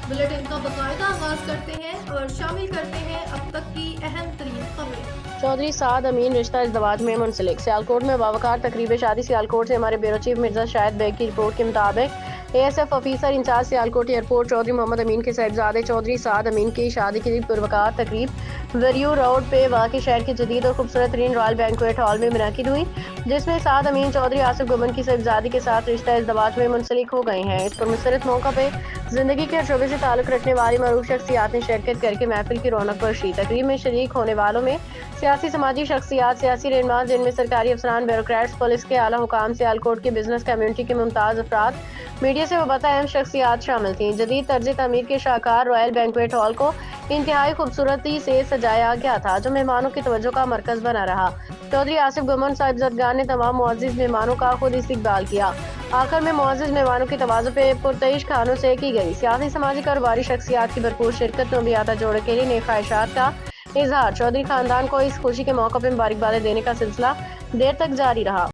Bulletin का बाकायदा आगाज करते हैं और शामिल करते हैं अब तक की अहम तरीन खबरें। चौधरी साद अमीन रिश्ता इज़्दवाज में मुंसलिक। सियालकोट में बावकार तकरीब शादी। सियालकोट से हमारे ब्यूरो चीफ मिर्जा शाहिद बेग की रिपोर्ट के मुताबिक ASF officer incharge Sialkot airport Chaudhry Mohammad Amin के साहिबजादे चौधरी साद अमीन की शादी की पुरवकार तकरीब वेरियो रोड पे वाक़ई शहर के जदीद और खूबसूरत तरीन रॉयल बैंक्वेट हॉल में मुनक़िद हुई, जिसमें साद अमीन चौधरी आसिफ गुमन की साहिबजादी के साथ रिश्ता इज़्दवाज में मुंसलिक हो गए हैं। इस पुरमसरत मौका पे जिंदगी के हर शोबे से ताल्लुक़ रखने वाली मरूफ शख्सियात ने शिरकत करके महफिल की रौनक बख्शी। तकरीब में शरीक होने वालों में सियासी समाजी शख्सियात, सियासी रहनुमा, जिनमें सरकारी अफसरान, ब्यूरोक्रेट्स, पुलिस के आला हुकाम, सियालकोट की बिजनेस कम्युनिटी के मुमताज़ अफराद, मीडिया से वबता अहम शख्सियात शामिल थीं। जदीद तर्ज तामीर के शाहकार रॉयल बैंक्वेट हॉल को इंतहाई खूबसूरती से सजाया गया था, जो मेहमानों की तवज्जो का मरकज बना रहा। चौधरी आसिफ गुमन साहिबजादगान ने तमाम मुअज़्ज़िज़ मेहमानों का खुद इस्तकबाल किया। आखिर में मुअज़्ज़िज़ मेहमानों की तवाज़ुन पे पुरतइश खानों से की गई सियासी, समाजी, कारोबारी शख्सियात की भरपूर शिरकत में अभियाता जोड़े के लिए नेक ख्वाहिशात का इजहार। चौधरी खानदान को इस खुशी के मौके पर मुबारकबाद देने का सिलसिला देर तक जारी रहा।